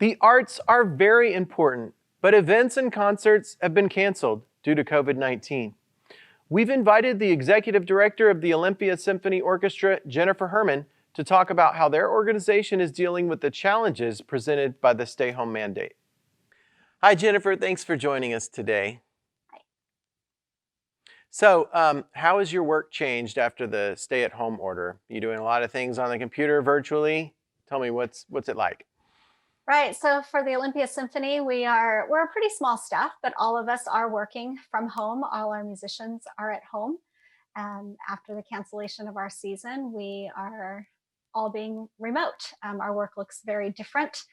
The arts are very important, but events and concerts have been canceled due to COVID-19. We've invited the executive director of the Olympia Symphony Orchestra, Jennifer Hermann, to talk about how their organization is dealing with the challenges presented by the stay-home mandate. Hi, Jennifer. Thanks for joining us today. So, how has your work changed after the stay-at-home order? You doing a lot of things on the computer virtually? Tell me what's it like? Right. So for the Olympia Symphony, we're a pretty small staff, but all of us are working from home. All our musicians are at home. And after the cancellation of our season, we are all being remote. Our work looks very different,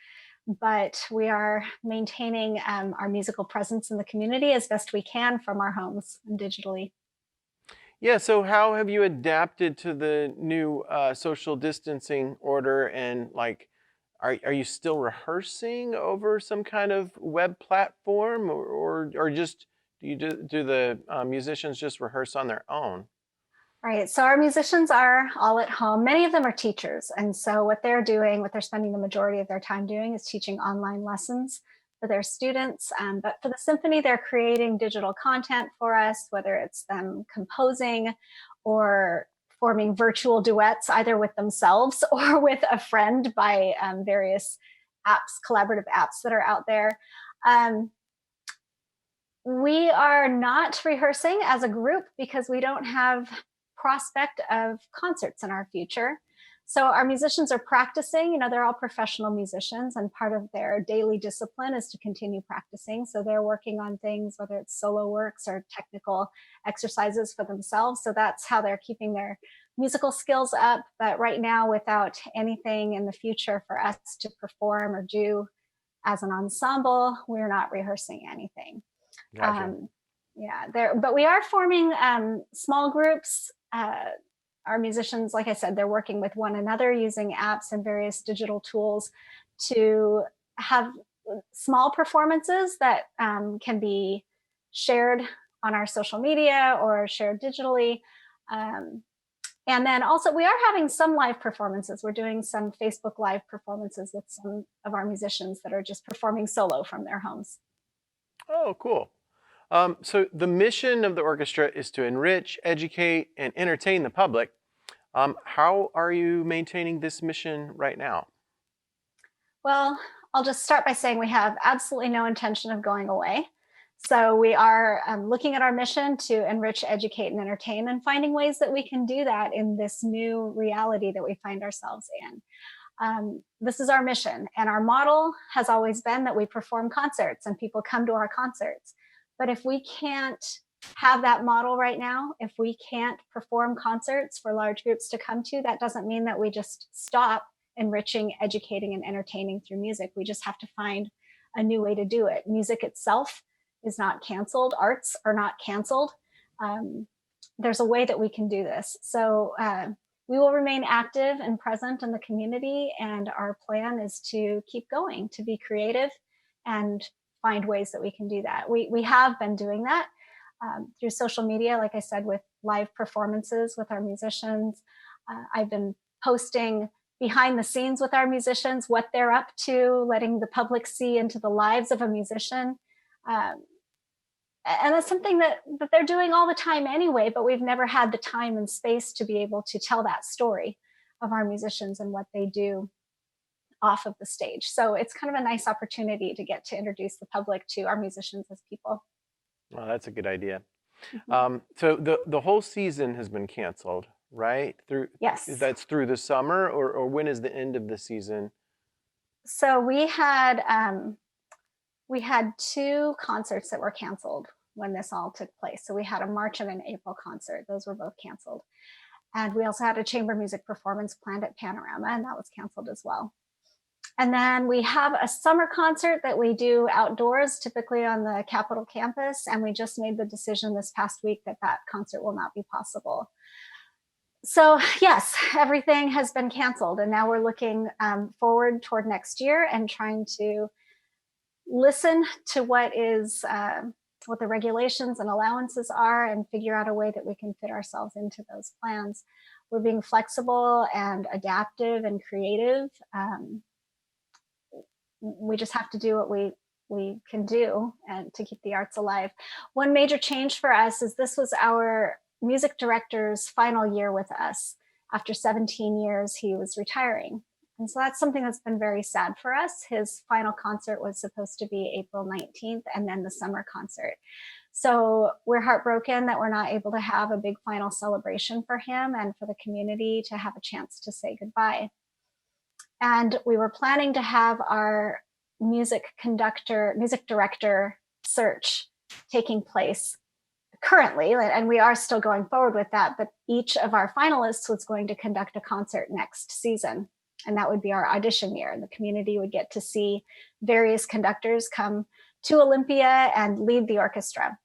but we are maintaining our musical presence in the community as best we can from our homes and digitally. Yeah, so how have you adapted to the new social distancing order and are you still rehearsing over some kind of web platform or just do the musicians just rehearse on their own? Right. So our musicians are all at home. Many of them are teachers. And so what they're doing, what they're spending the majority of their time doing is teaching online lessons for their students. But for the symphony, they're creating digital content for us, whether it's them composing or forming virtual duets, either with themselves or with a friend by various apps, collaborative apps that are out there. We are not rehearsing as a group because we don't have prospect of concerts in our future. So our musicians are practicing, they're all professional musicians, and part of their daily discipline is to continue practicing. So they're working on things, whether it's solo works or technical exercises for themselves. So that's how they're keeping their musical skills up. But right now, without anything in the future for us to perform or do as an ensemble, we're not rehearsing anything. Gotcha. But we are forming small groups. Our musicians, like I said, they're working with one another using apps and various digital tools to have small performances that can be shared on our social media or shared digitally. And then also, we are having some live performances. We're doing some Facebook Live performances with some of our musicians that are just performing solo from their homes. Oh, cool. So the mission of the orchestra is to enrich, educate, and entertain the public. How are you maintaining this mission right now? Well, I'll just start by saying we have absolutely no intention of going away. So we are looking at our mission to enrich, educate, and entertain, and finding ways that we can do that in this new reality that we find ourselves in. This is our mission, and our model has always been that we perform concerts and people come to our concerts. But if we can't have that model right now, if we can't perform concerts for large groups to come to, that doesn't mean that we just stop enriching, educating, and entertaining through music. We just have to find a new way to do it. Music itself is not canceled. Arts are not canceled. There's a way that we can do this. So we will remain active and present in the community, and our plan is to keep going, to be creative and find ways that we can do that. We have been doing that through social media, like I said, with live performances with our musicians. I've been posting behind the scenes with our musicians, what they're up to, letting the public see into the lives of a musician. And that's something that they're doing all the time anyway, but we've never had the time and space to be able to tell that story of our musicians and what they do off of the stage. So it's kind of a nice opportunity to get to introduce the public to our musicians as people. Well, that's a good idea. Mm-hmm. So the whole season has been canceled, right? Yes. That's through the summer, or when is the end of the season? So we had two concerts that were canceled when this all took place. So we had a March and an April concert. Those were both canceled. And we also had a chamber music performance planned at Panorama, and that was canceled as well. And then we have a summer concert that we do outdoors, typically on the Capitol campus. And we just made the decision this past week that that concert will not be possible. So yes, everything has been canceled. And now we're looking forward toward next year and trying to listen to what the regulations and allowances are and figure out a way that we can fit ourselves into those plans. We're being flexible and adaptive and creative. we just have to do what we can do and to keep the arts alive. One major change for us is this was our music director's final year with us. After 17 years, he was retiring. And so that's something that's been very sad for us. His final concert was supposed to be April 19th and then the summer concert. So we're heartbroken that we're not able to have a big final celebration for him and for the community to have a chance to say goodbye. And we were planning to have our music director search taking place currently, and we are still going forward with that, but each of our finalists was going to conduct a concert next season. And that would be our audition year. And the community would get to see various conductors come to Olympia and lead the orchestra.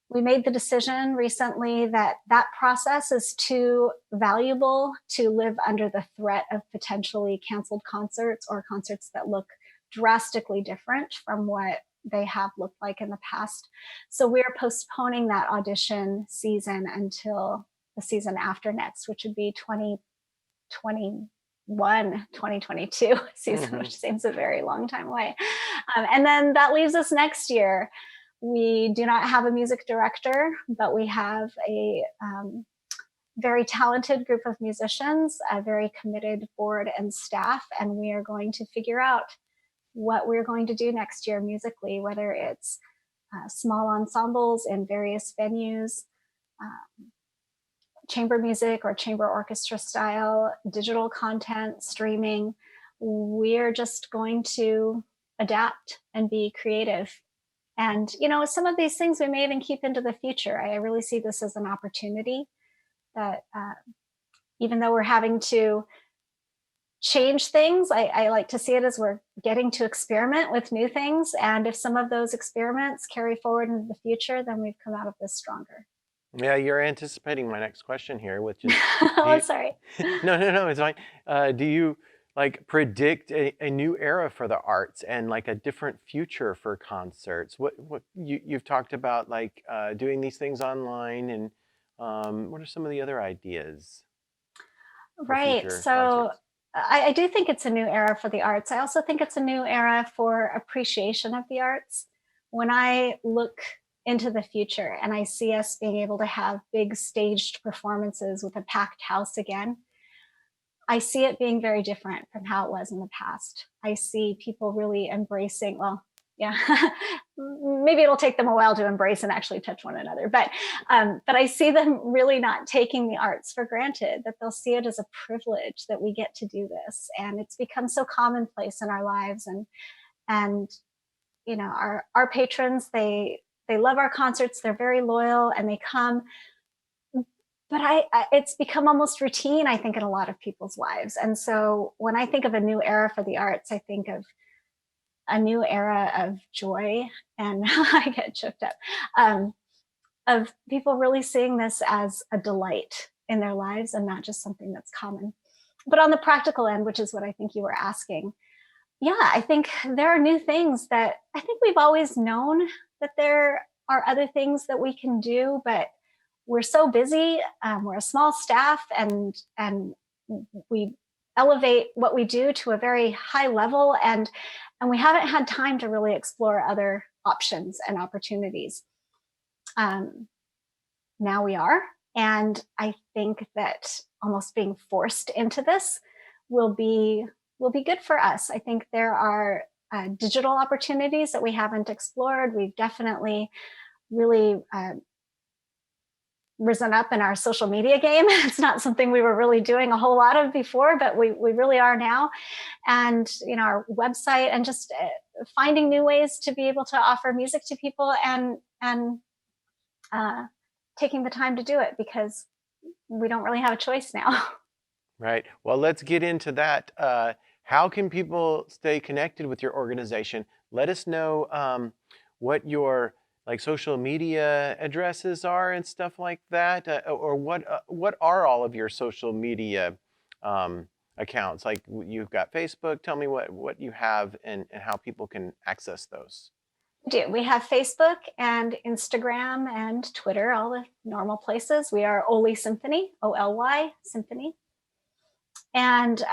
We made the decision recently that that process is too valuable to live under the threat of potentially canceled concerts or concerts that look drastically different from what they have looked like in the past. So we're postponing that audition season until the season after next, which would be 2022 season, which seems a very long time away. And then that leaves us next year. We do not have a music director, but we have a very talented group of musicians, a very committed board and staff, and we are going to figure out what we're going to do next year musically, whether it's small ensembles in various venues, chamber music or chamber orchestra style, digital content, streaming. We're just going to adapt and be creative. And, some of these things we may even keep into the future. I really see this as an opportunity that even though we're having to change things, I like to see it as we're getting to experiment with new things. And if some of those experiments carry forward into the future, then we've come out of this stronger. Yeah, you're anticipating my next question here, which is... Oh, sorry. No, it's fine. Do you predict a new era for the arts and a different future for concerts? What you've talked about doing these things online, and what are some of the other ideas? Right. So I do think it's a new era for the arts. I also think it's a new era for appreciation of the arts. When I look into the future and I see us being able to have big staged performances with a packed house again, I see it being very different from how it was in the past. I see people really embracing, maybe it'll take them a while to embrace and actually touch one another, but I see them really not taking the arts for granted, that they'll see it as a privilege that we get to do this. And it's become so commonplace in our lives. And our patrons, they love our concerts. They're very loyal and they come. But it's become almost routine, I think, in a lot of people's lives. And so when I think of a new era for the arts, I think of a new era of joy, and I get choked up, of people really seeing this as a delight in their lives and not just something that's common. But on the practical end, which is what I think you were asking, I think there are new things that I think we've always known that there are other things that we can do, but we're so busy. We're a small staff, and we elevate what we do to a very high level, and we haven't had time to really explore other options and opportunities. Now we are, and I think that almost being forced into this will be good for us. I think there are digital opportunities that we haven't explored. We've definitely really risen up in our social media game. It's not something we were really doing a whole lot of before, but we really are now. And our website, and just finding new ways to be able to offer music to people, and taking the time to do it, because we don't really have a choice now. Right. Well, let's get into that. How can people stay connected with your organization? Let us know what your social media addresses are and stuff like that, or what are all of your social media accounts? You've got Facebook. Tell me what you have and how people can access those. We have Facebook and Instagram and Twitter, all the normal places. We are Oly Symphony, Oly Symphony. And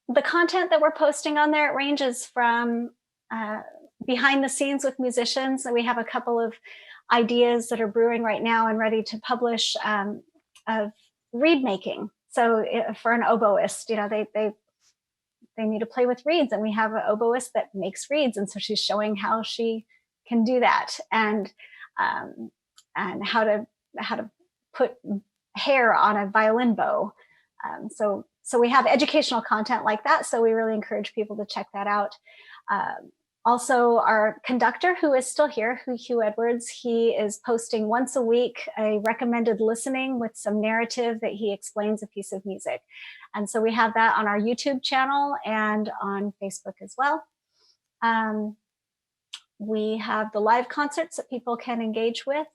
The content that we're posting on there, it ranges from behind the scenes with musicians. We have a couple of ideas that are brewing right now and ready to publish of reed making. So for an oboist, they need to play with reeds, and we have an oboist that makes reeds, and so she's showing how she can do that, and how to put hair on a violin bow. So we have educational content like that. So we really encourage people to check that out. Also, our conductor, who is still here, Hugh Edwards, he is posting once a week a recommended listening with some narrative that he explains a piece of music. And so we have that on our YouTube channel and on Facebook as well. We have the live concerts that people can engage with.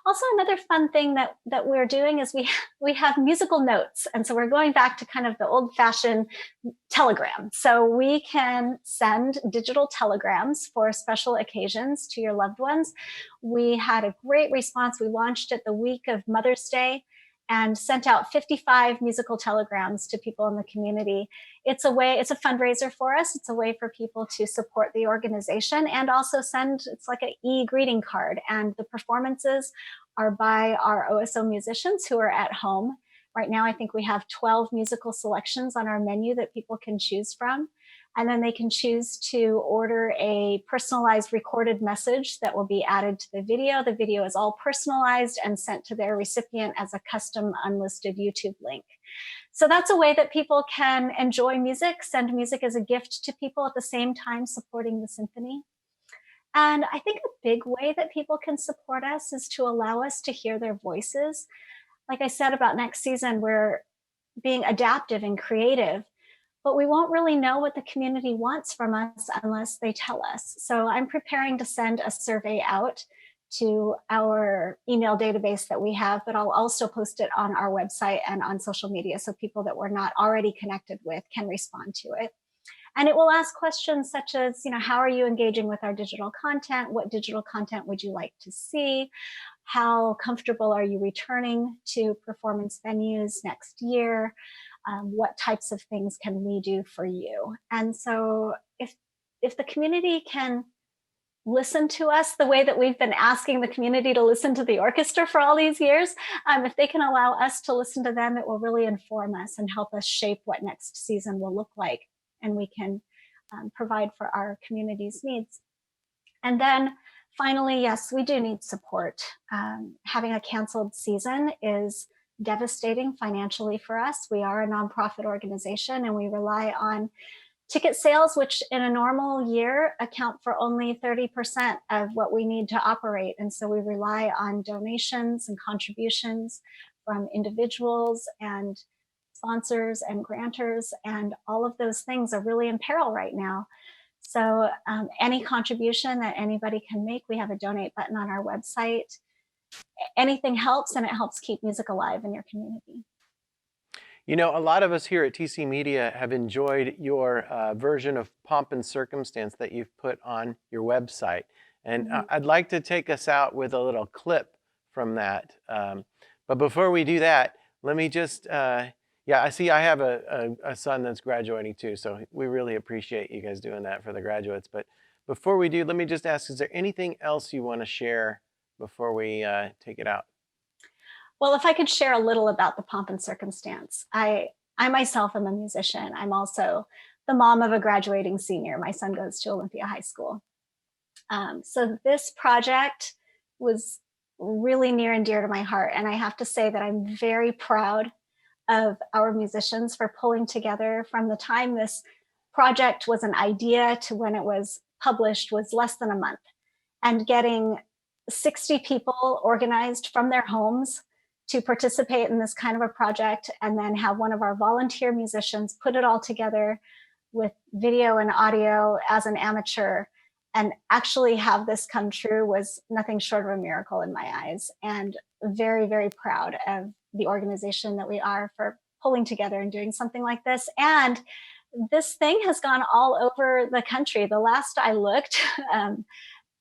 Also, another fun thing that we're doing is we have musical notes. And so we're going back to kind of the old-fashioned telegram. So we can send digital telegrams for special occasions to your loved ones. We had a great response. We launched it the week of Mother's Day and sent out 55 musical telegrams to people in the community. It's a fundraiser for us. It's a way for people to support the organization and also it's like an e-greeting card. And the performances are by our OSO musicians who are at home. Right now, I think we have 12 musical selections on our menu that people can choose from. And then they can choose to order a personalized recorded message that will be added to the video. The video is all personalized and sent to their recipient as a custom unlisted YouTube link. So that's a way that people can enjoy music, send music as a gift to people at the same time supporting the symphony. And I think a big way that people can support us is to allow us to hear their voices. Like I said about next season, we're being adaptive and creative, but we won't really know what the community wants from us unless they tell us. So I'm preparing to send a survey out to our email database that we have, but I'll also post it on our website and on social media so people that we're not already connected with can respond to it. And it will ask questions such as, how are you engaging with our digital content? What digital content would you like to see? How comfortable are you returning to performance venues next year? What types of things can we do for you? And so if the community can listen to us the way that we've been asking the community to listen to the orchestra for all these years, if they can allow us to listen to them, it will really inform us and help us shape what next season will look like. And we can provide for our community's needs. And then finally, yes, we do need support. Having a canceled season is devastating financially for us. We are a nonprofit organization and we rely on ticket sales, which in a normal year account for only 30% of what we need to operate. And so we rely on donations and contributions from individuals and sponsors and grantors, and all of those things are really in peril right now. So any contribution that anybody can make, we have a donate button on our website. Anything helps, and it helps keep music alive in your community. A lot of us here at TCMedia have enjoyed your version of Pomp and Circumstance that you've put on your website. And I'd like to take us out with a little clip from that. But before we do that, let me just, I see I have a son that's graduating too, so we really appreciate you guys doing that for the graduates. But before we do, let me just ask, is there anything else you want to share before we take it out? Well, if I could share a little about the Pomp and Circumstance. I myself am a musician. I'm also the mom of a graduating senior. My son goes to Olympia High School. So this project was really near and dear to my heart. And I have to say that I'm very proud of our musicians for pulling together. From the time this project was an idea to when it was published was less than a month. And getting 60 people organized from their homes to participate in this kind of a project, and then have one of our volunteer musicians put it all together with video and audio as an amateur and actually have this come true was nothing short of a miracle in my eyes. And very, very proud of the organization that we are for pulling together and doing something like this. And this thing has gone all over the country. The last I looked,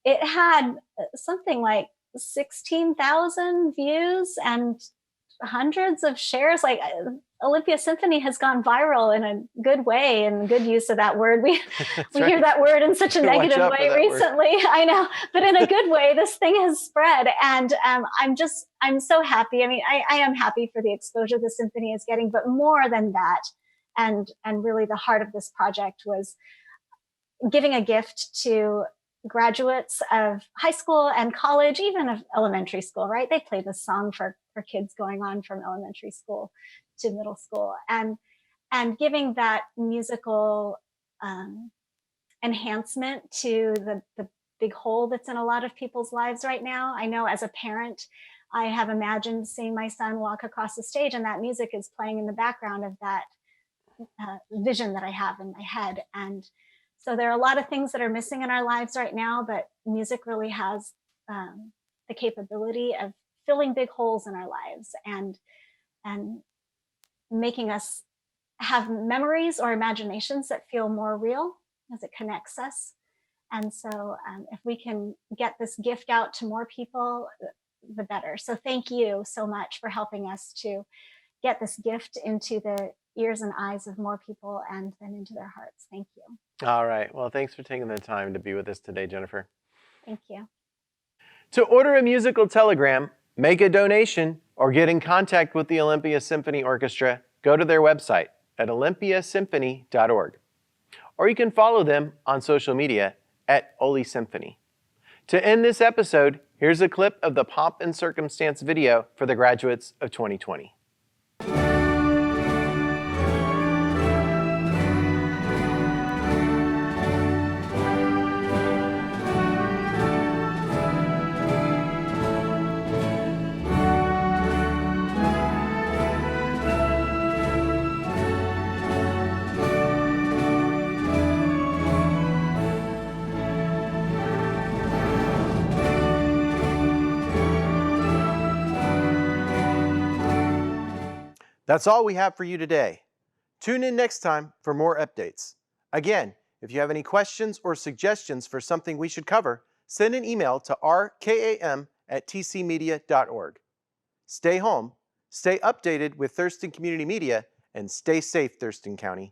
it had something like 16,000 views and hundreds of shares. Like Olympia Symphony has gone viral in a good way, and good use of that word. We right. hear that word in such a negative way recently. I know, but in a good way, this thing has spread, and I'm so happy. I mean, I am happy for the exposure the symphony is getting, but more than that, and really the heart of this project was giving a gift to graduates of high school and college, even of elementary school, right? They play this song for kids going on from elementary school to middle school, and giving that musical enhancement to the big hole that's in a lot of people's lives right now. I know as a parent, I have imagined seeing my son walk across the stage and that music is playing in the background of that vision that I have in my head. And so there are a lot of things that are missing in our lives right now, but music really has the capability of filling big holes in our lives and making us have memories or imaginations that feel more real as it connects us. And so if we can get this gift out to more people, the better. So thank you so much for helping us to get this gift into the ears and eyes of more people and then into their hearts. Thank you. All right. Well, thanks for taking the time to be with us today, Jennifer. Thank you. To order a musical telegram, make a donation, or get in contact with the Olympia Symphony Orchestra, go to their website at olympiasymphony.org. Or you can follow them on social media at Oly Symphony. To end this episode, here's a clip of the Pomp and Circumstance video for the graduates of 2020. That's all we have for you today. Tune in next time for more updates. Again, if you have any questions or suggestions for something we should cover, send an email to rkam@tcmedia.org. Stay home, stay updated with Thurston Community Media, and stay safe, Thurston County.